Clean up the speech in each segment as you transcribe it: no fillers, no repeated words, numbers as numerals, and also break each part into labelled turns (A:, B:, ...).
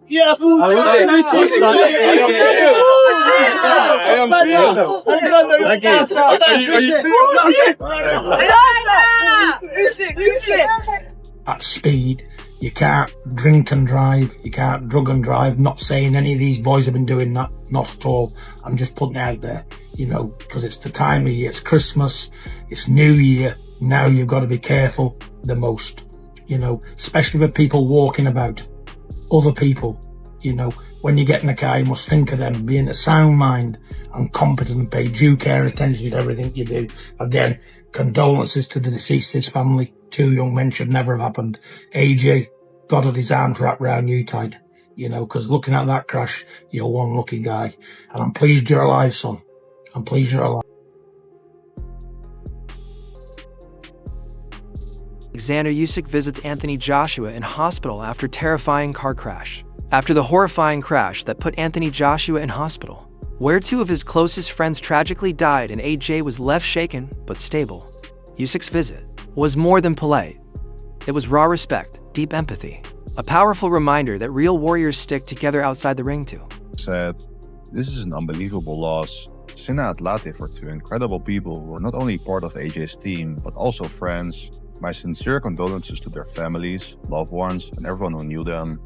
A: Yes,
B: at speed. You can't drink and drive, you can't drug and drive. Not saying any of these boys have been doing that, not at all. I'm just putting it out there, you know, because it's the time of year, it's Christmas, it's New Year. Now you've got to be careful the most, you know, especially with people walking about, other people, you know. When you get in a car, you must think of them, be in a sound mind and competent and pay due care and attention to everything you do. Again, condolences to the deceased's family. 2 young men should never have happened. AJ, God had his arms wrapped around you tight, you know, because looking at that crash, you're one lucky guy. And I'm pleased you're alive, son. I'm pleased you're alive.
C: Oleksandr Usyk visits Anthony Joshua in hospital after terrifying car crash. After the horrifying crash that put Anthony Joshua in hospital, where 2 of his closest friends tragically died and AJ was left shaken but stable, Usyk's visit was more than polite. It was raw respect, deep empathy, a powerful reminder that real warriors stick together outside the ring too.
D: Said, this is an unbelievable loss. Sina Atlate for 2 incredible people who were not only part of AJ's team, but also friends. My sincere condolences to their families, loved ones, and everyone who knew them.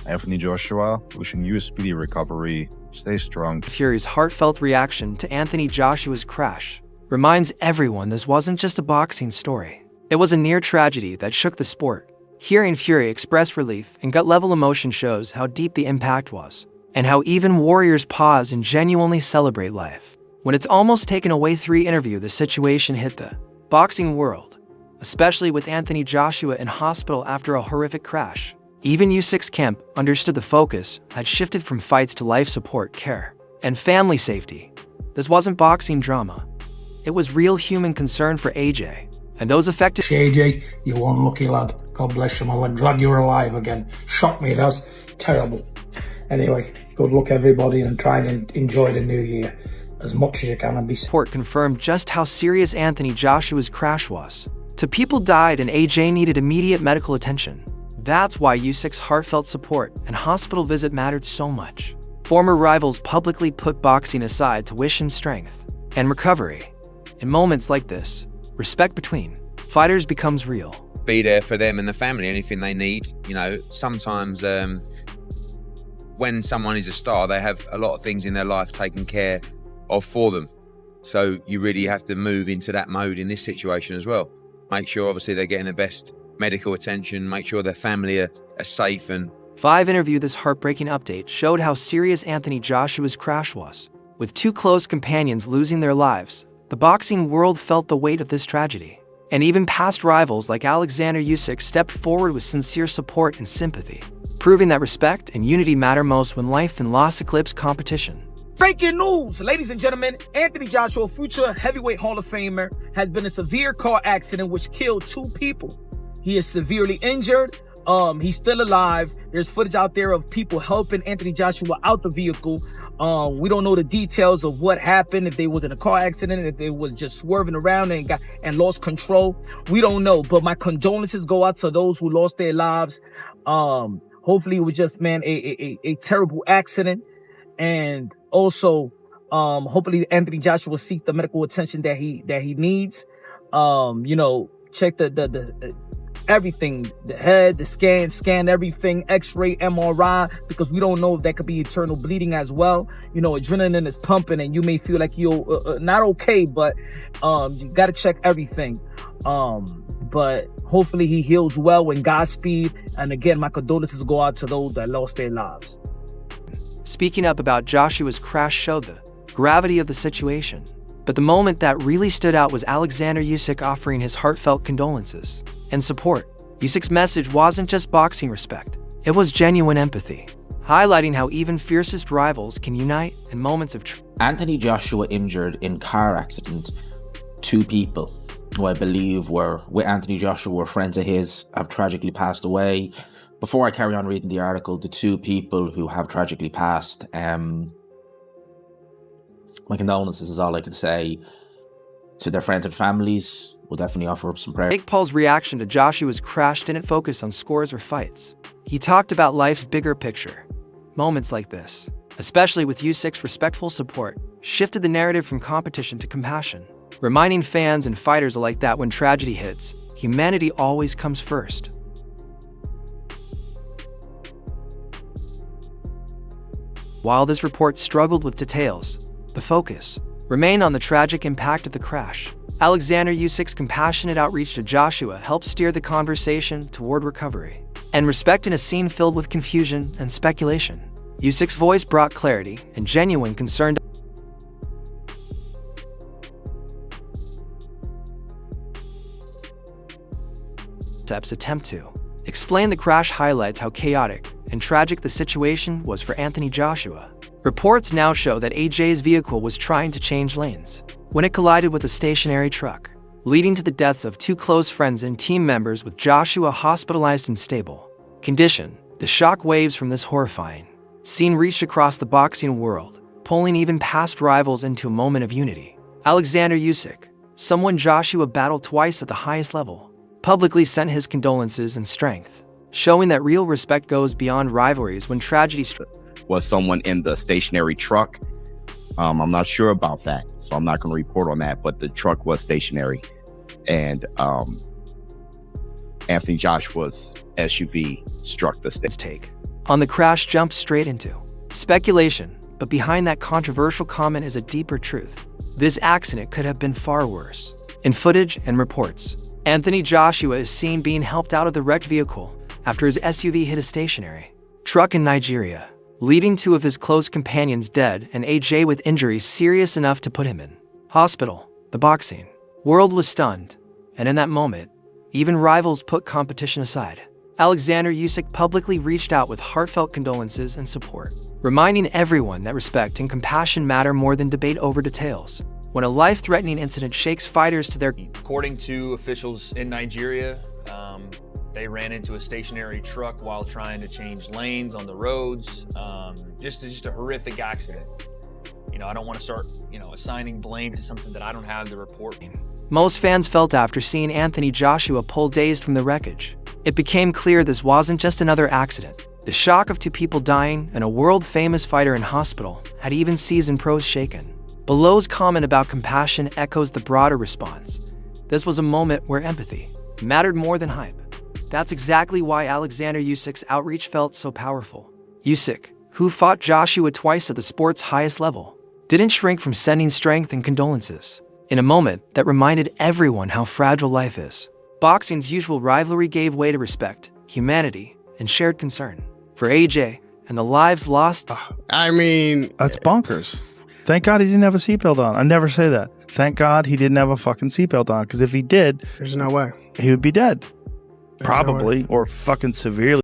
D: Anthony Joshua, wishing you a speedy recovery. Stay strong.
C: Fury's heartfelt reaction to Anthony Joshua's crash reminds everyone this wasn't just a boxing story. It was a near tragedy that shook the sport. Hearing Fury express relief and gut-level emotion shows how deep the impact was, and how even warriors pause and genuinely celebrate life. When it's almost taken away 3 interview, the situation hit the boxing world, especially with Anthony Joshua in hospital after a horrific crash. Even Usyk's camp understood the focus had shifted from fights to life support care and family safety. This wasn't boxing drama. It was real human concern for AJ and those affected.
B: AJ, you're one lucky lad. God bless you, I'm glad you're alive again. Shocked me, it has. Terrible. Anyway, good luck everybody and try and enjoy the new year as much as you can and be.
C: Report confirmed just how serious Anthony Joshua's crash was. 2 people died and AJ needed immediate medical attention. That's why Usyk's heartfelt support and hospital visit mattered so much. Former rivals publicly put boxing aside to wish him strength and recovery. In moments like this, respect between fighters becomes real.
E: Be there for them and the family, anything they need. You know, sometimes when someone is a star, they have a lot of things in their life taken care of for them. So you really have to move into that mode in this situation as well. Make sure, obviously, they're getting the best medical attention, make sure their family are safe. And
C: 5 interview. This heartbreaking update showed how serious Anthony Joshua's crash was. With 2 close companions losing their lives, the boxing world felt the weight of this tragedy. And even past rivals like Oleksandr Usyk stepped forward with sincere support and sympathy, proving that respect and unity matter most when life and loss eclipse competition.
A: Breaking news, ladies and gentlemen, Anthony Joshua, future heavyweight Hall of Famer, has been in a severe car accident which killed 2 people. He is severely injured. He's still alive. There's footage out there of people helping Anthony Joshua out the vehicle. We don't know the details of what happened, if they was in a car accident, if they was just swerving around and lost control. We don't know, but my condolences go out to those who lost their lives. Hopefully it was just, man, a terrible accident. And also, hopefully Anthony Joshua will seek the medical attention that he needs. You know, check the everything, the head, the scan everything, x-ray, MRI, because we don't know if that could be internal bleeding as well. You know, adrenaline is pumping and you may feel like you're not okay, but you got to check everything. But hopefully he heals well and Godspeed. And again, my condolences go out to those that lost their lives.
C: Speaking up about Joshua's crash showed the gravity of the situation. But the moment that really stood out was Oleksandr Usyk offering his heartfelt condolences and support. Usyk's message wasn't just boxing respect, it was genuine empathy, highlighting how even fiercest rivals can unite in moments of
F: Anthony Joshua injured in car accident. 2 people who I believe were with Anthony Joshua were friends of his have tragically passed away. Before I carry on reading the article, the 2 people who have tragically passed, my condolences is all I can say to their friends and families. We'll definitely offer up some prayers.
C: Jake Paul's reaction to Joshua's crash didn't focus on scores or fights. He talked about life's bigger picture, Moments like this, especially with Usyk's respectful support, shifted the narrative from competition to compassion, reminding fans and fighters alike that when tragedy hits, humanity always comes first. While this report struggled with details, the focus remained on the tragic impact of the crash. Oleksandr Usyk's compassionate outreach to Joshua helped steer the conversation toward recovery and respect in a scene filled with confusion and speculation. Usyk's voice brought clarity and genuine concern. Attempt to explain the crash highlights how chaotic and tragic the situation was for Anthony Joshua. Reports now show that AJ's vehicle was trying to change lanes when it collided with a stationary truck, leading to the deaths of 2 close friends and team members, with Joshua hospitalized in stable condition. The shock waves from this horrifying scene reached across the boxing world, pulling even past rivals into a moment of unity. Oleksandr Usyk, someone Joshua battled twice at the highest level, publicly sent his condolences and strength, showing that real respect goes beyond rivalries when tragedy strikes.
G: Was someone in the stationary truck? I'm not sure about that, so I'm not going to report on that, but the truck was stationary. And Anthony Joshua's SUV struck the stage.
C: Take on the crash jumped straight into speculation, but behind that controversial comment is a deeper truth. This accident could have been far worse. In footage and reports, Anthony Joshua is seen being helped out of the wrecked vehicle after his SUV hit a stationary truck in Nigeria, leaving 2 of his close companions dead and AJ with injuries serious enough to put him in hospital. The boxing world was stunned, and in that moment, even rivals put competition aside. Oleksandr Usyk publicly reached out with heartfelt condolences and support, reminding everyone that respect and compassion matter more than debate over details. When a life-threatening incident shakes fighters to their...
H: According to officials in Nigeria, they ran into a stationary truck while trying to change lanes on the roads. Just a horrific accident. I don't want to start, assigning blame to something that I don't have the report.
C: Most fans felt after seeing Anthony Joshua pull dazed from the wreckage. It became clear this wasn't just another accident. The shock of 2 people dying and a world-famous fighter in hospital had even seasoned pros shaken. Below's comment about compassion echoes the broader response. This was a moment where empathy mattered more than hype. That's exactly why Oleksandr Usyk's outreach felt so powerful. Usyk, who fought Joshua twice at the sport's highest level, didn't shrink from sending strength and condolences. In a moment that reminded everyone how fragile life is, boxing's usual rivalry gave way to respect, humanity, and shared concern. For AJ and the lives lost...
I: I mean...
J: That's bonkers. Thank God he didn't have a seatbelt on. I never say that. Thank God he didn't have a fucking seatbelt on, because if he did...
I: There's no way.
J: He would be dead.
I: There's
J: Probably,
I: no way.
J: or fucking severely